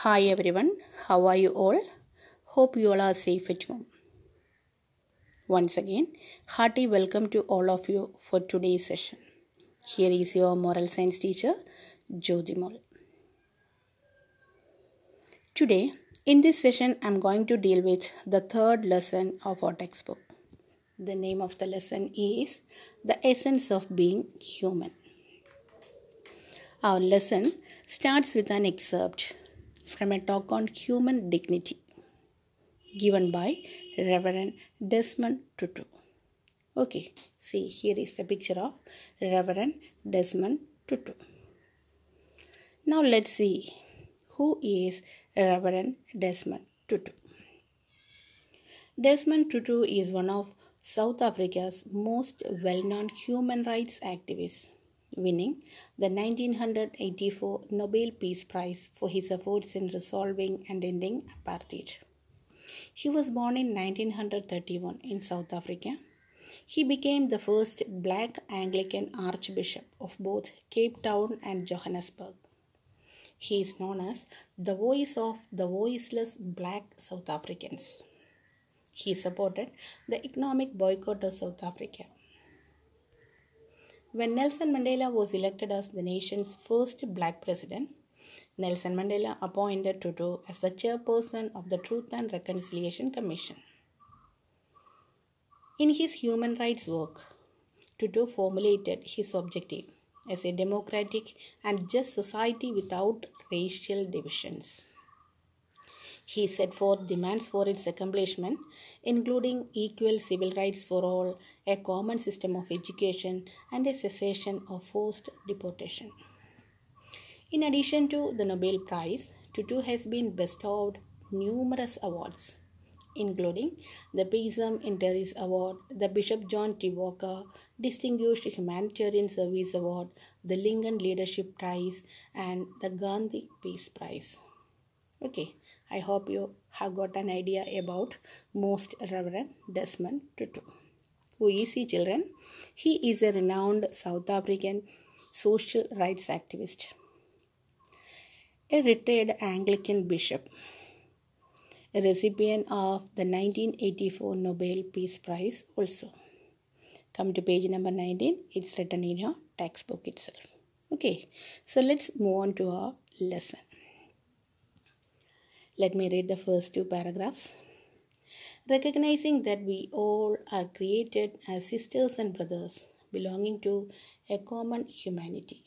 Hi everyone, how are you all? Hope you all are safe at home. Once again, hearty welcome to all of you for today's session. Here is your moral science teacher, Jyothimol. Today, in this session, I am going to deal with the third lesson of our textbook. The name of the lesson is The Essence of Being Human. Our lesson starts with an excerpt from a talk on human dignity given by Reverend Desmond Tutu. Okay, see, here is the picture of Reverend Desmond Tutu. Now let's see who is Reverend Desmond Tutu. Desmond Tutu is one of South Africa's most well-known human rights activists, winning the 1984 Nobel Peace Prize for his efforts in resolving and ending apartheid. He was born in 1931 in South Africa. He became the first black Anglican Archbishop of both Cape Town and Johannesburg. He is known as the voice of the voiceless black South Africans. He supported the economic boycott of South Africa. When Nelson Mandela was elected as the nation's first black president, Nelson Mandela appointed Tutu as the chairperson of the Truth and Reconciliation Commission. In his human rights work, Tutu formulated his objective as a democratic and just society without racial divisions. He set forth demands for its accomplishment, including equal civil rights for all, a common system of education, and a cessation of forced deportation. In addition to the Nobel Prize, Tutu has been bestowed numerous awards, including the Peace Interis Award, the Bishop John T. Walker Distinguished Humanitarian Service Award, the Lincoln Leadership Prize, and the Gandhi Peace Prize. Okay, I hope you have got an idea about Most Reverend Desmond Tutu. Who is he, children? He is a renowned South African social rights activist, a retired Anglican bishop, a recipient of the 1984 Nobel Peace Prize also. Come to page number 19. It's written in your textbook itself. Okay, so let's move on to our lesson. Let me read the first two paragraphs. Recognizing that we all are created as sisters and brothers belonging to a common humanity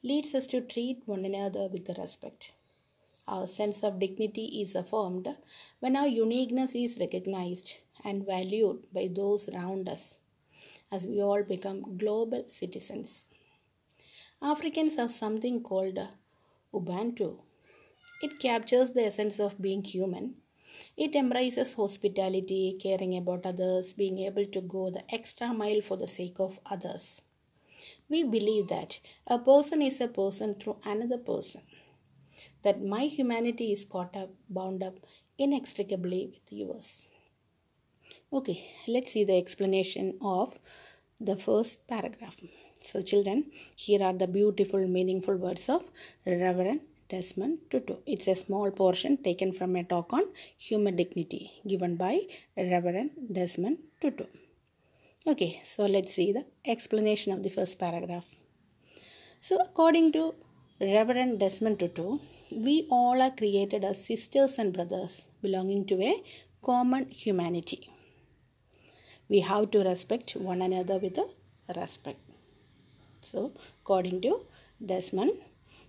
leads us to treat one another with respect. Our sense of dignity is affirmed when our uniqueness is recognized and valued by those around us, as we all become global citizens. Africans have something called Ubuntu. It captures the essence of being human. It embraces hospitality, caring about others, being able to go the extra mile for the sake of others. We believe that a person is a person through another person, that my humanity is bound up inextricably with yours. Okay, let's see the explanation of the first paragraph. So children, here are the beautiful, meaningful words of Reverend Desmond Tutu. It's a small portion taken from a talk on human dignity given by Reverend Desmond Tutu. Okay, so let's see the explanation of the first paragraph. So according to Reverend Desmond Tutu, we all are created as sisters and brothers belonging to a common humanity. We have to respect one another with respect. So according to Desmond,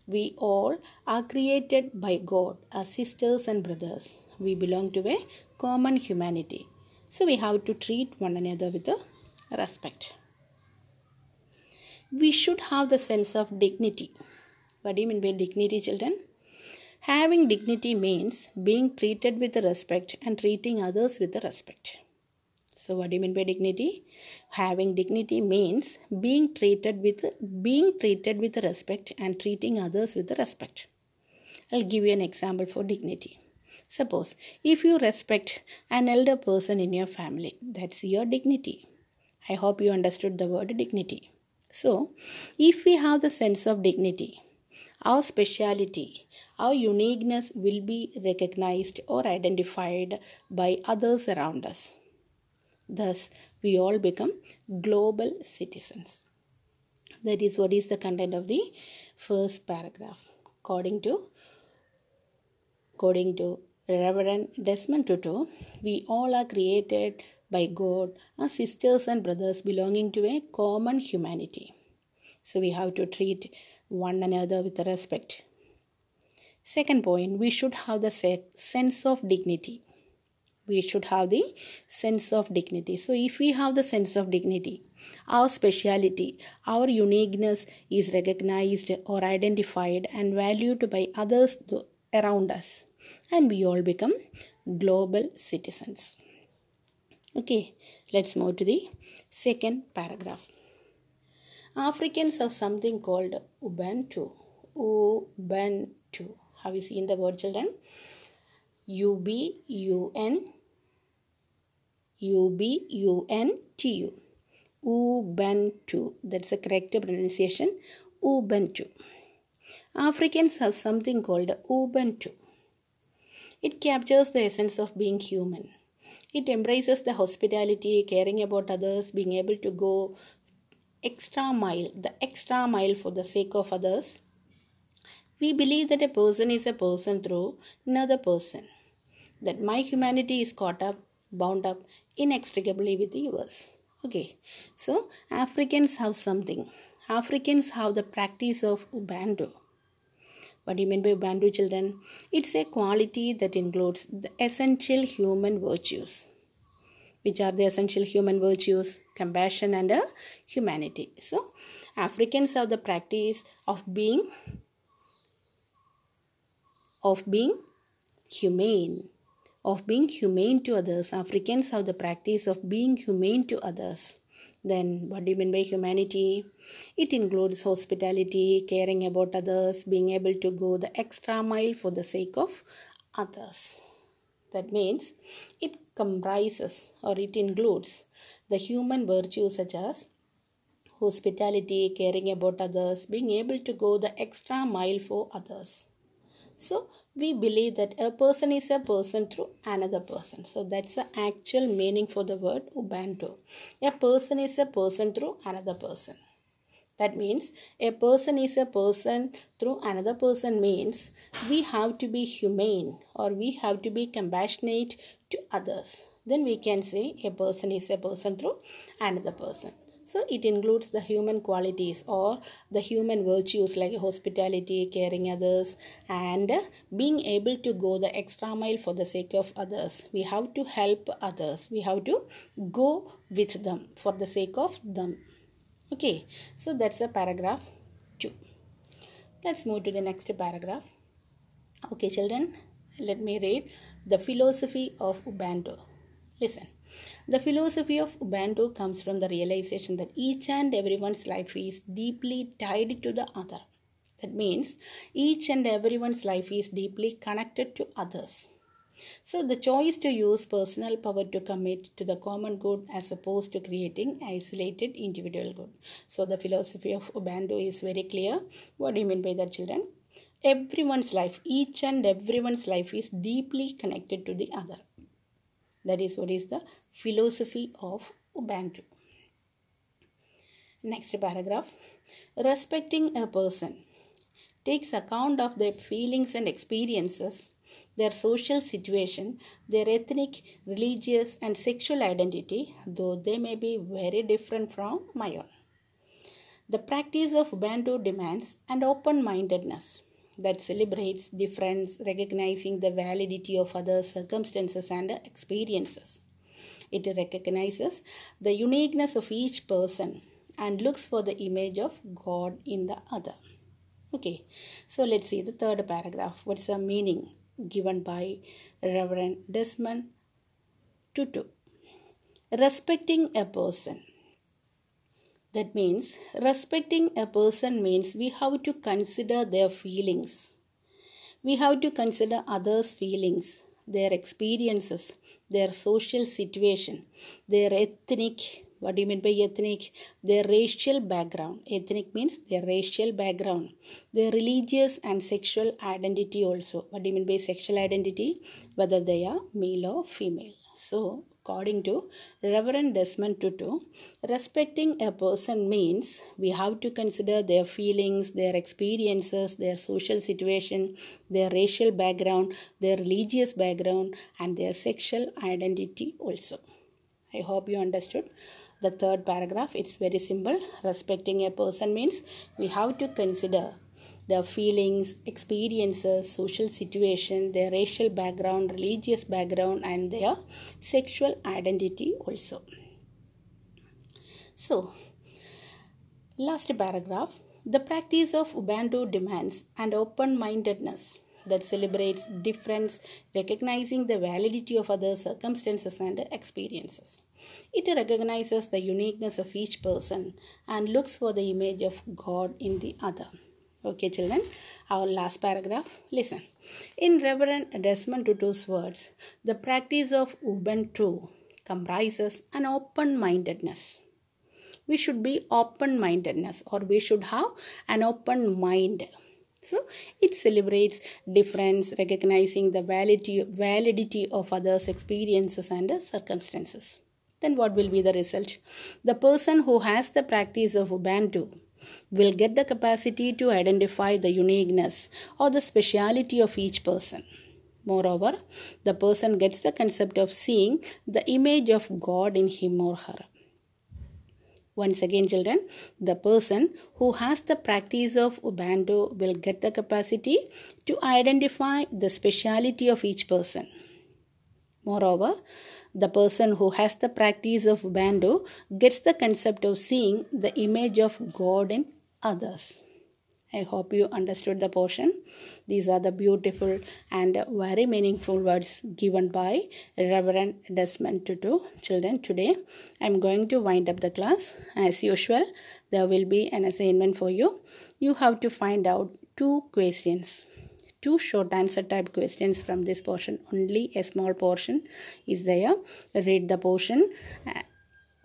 we all are created by God as sisters and brothers. We belong to a common humanity. So we have to treat one another with respect. We should have the sense of dignity. What do you mean by dignity, children? Having dignity means being treated with respect and treating others with respect. So what do you mean by dignity? Having dignity means being treated with respect and treating others with respect. I'll give you an example for dignity. Suppose if you respect an elder person in your family, that's your dignity. I hope you understood the word dignity. So if we have the sense of dignity, our speciality, our uniqueness will be recognized or identified by others around us. Thus, we all become global citizens. That is what is the content of the first paragraph. According to Reverend Desmond Tutu, we all are created by God as sisters and brothers belonging to a common humanity. So we have to treat one another with respect. Second point, we should have the sense of dignity. We should have the sense of dignity. So if we have the sense of dignity, our speciality, our uniqueness is recognized or identified and valued by others around us, and we all become global citizens. Okay, let's move to the second paragraph. Africans have something called Ubuntu. Ubuntu. Have you seen the word, children? U-B-U-N-T-U. Ubuntu. That's the correct pronunciation. Ubuntu. Africans have something called Ubuntu. It captures the essence of being human. It embraces the hospitality, caring about others, being able to go the extra mile for the sake of others. We believe that a person is a person through another person, that my humanity is bound up inextricably with yours. Okay, so Africans have something. Africans have the practice of Ubuntu. What do you mean by Ubuntu, children? It's a quality that includes the essential human virtues. Which are the essential human virtues? Compassion and humanity. So, Africans have the practice of being humane. Of being humane to others. Africans have the practice of being humane to others. Then, what do you mean by humanity? It includes hospitality, caring about others, being able to go the extra mile for the sake of others. That means it comprises or it includes the human virtues such as hospitality, caring about others, being able to go the extra mile for others. So, we believe that a person is a person through another person. So, that's the actual meaning for the word Ubuntu. A person is a person through another person. That means a person is a person through another person means we have to be humane or we have to be compassionate to others. Then we can say a person is a person through another person. So it includes the human qualities or the human virtues like hospitality, caring others, and being able to go the extra mile for the sake of others. We have to help others. We have to go with them for the sake of them. Okay, so that's a paragraph 2. Let's move to the next paragraph. Okay, children, let me read the philosophy of Ubuntu. Listen, the philosophy of Ubuntu comes from the realization that each and everyone's life is deeply tied to the other. That means each and everyone's life is deeply connected to others. So the choice to use personal power to commit to the common good as opposed to creating isolated individual good. So the philosophy of Ubuntu is very clear. What do you mean by that, children? Everyone's life, each and everyone's life is deeply connected to the other. That is what is the philosophy of Ubuntu. Next paragraph. Respecting a person takes account of their feelings and experiences, their social situation, their ethnic, religious, and sexual identity, though they may be very different from my own. The practice of Ubuntu demands an open-mindedness that celebrates difference, recognizing the validity of other circumstances and experiences. It recognizes the uniqueness of each person and looks for the image of God in the other. Okay, so let's see the third paragraph. What's the meaning given by Reverend Desmond Tutu? Respecting a person. That means respecting a person means we have to consider their feelings. We have to consider others' feelings, their experiences, their social situation, their ethnic What do you mean by ethnic? Their racial background. Ethnic means their racial background. Their religious and sexual identity also. What do you mean by sexual identity? Whether they are male or female. So, according to Reverend Desmond Tutu, respecting a person means we have to consider their feelings, their experiences, their social situation, their racial background, their religious background, and their sexual identity also. I hope you understood the third paragraph. It's very simple. Respecting a person means we have to consider their feelings, experiences, social situation, their racial background, religious background, and their sexual identity also. So, last paragraph. The practice of Ubuntu demands an open-mindedness that celebrates difference, recognizing the validity of other circumstances and experiences. It recognizes the uniqueness of each person and looks for the image of God in the other. Okay, children, our last paragraph. Listen. In Reverend Desmond Tutu's words, the practice of Ubuntu comprises an open-mindedness. We should be open-mindedness, or we should have an open mind. So, it celebrates difference, recognizing the validity of others' experiences and circumstances. Then what will be the result? The person who has the practice of Ubuntu will get the capacity to identify the uniqueness or the speciality of each person. Moreover, the person gets the concept of seeing the image of God in him or her. Once again, children, the person who has the practice of Ubuntu will get the capacity to identify the speciality of each person. Moreover, the person who has the practice of Ubuntu gets the concept of seeing the image of God in others. I hope you understood the portion. These are the beautiful and very meaningful words given by Reverend Desmond Tutu. Children, today I am going to wind up the class. As usual, there will be an assignment for you. You have to find out 2 questions. 2 short answer type questions from this portion. Only a small portion is there. Read the portion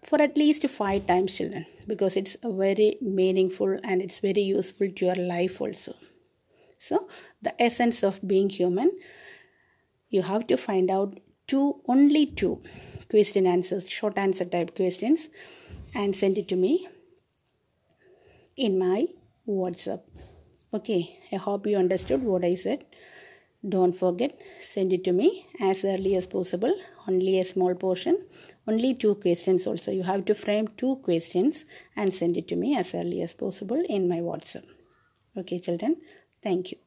for at least 5 times, children, because it's very meaningful and it's very useful to your life also. So, the essence of being human, you have to find out only two question answers, short answer type questions, and send it to me in my WhatsApp. Okay, I hope you understood what I said. Don't forget, send it to me as early as possible. Only a small portion, only 2 questions also. You have to frame 2 questions and send it to me as early as possible in my WhatsApp. Okay, children, thank you.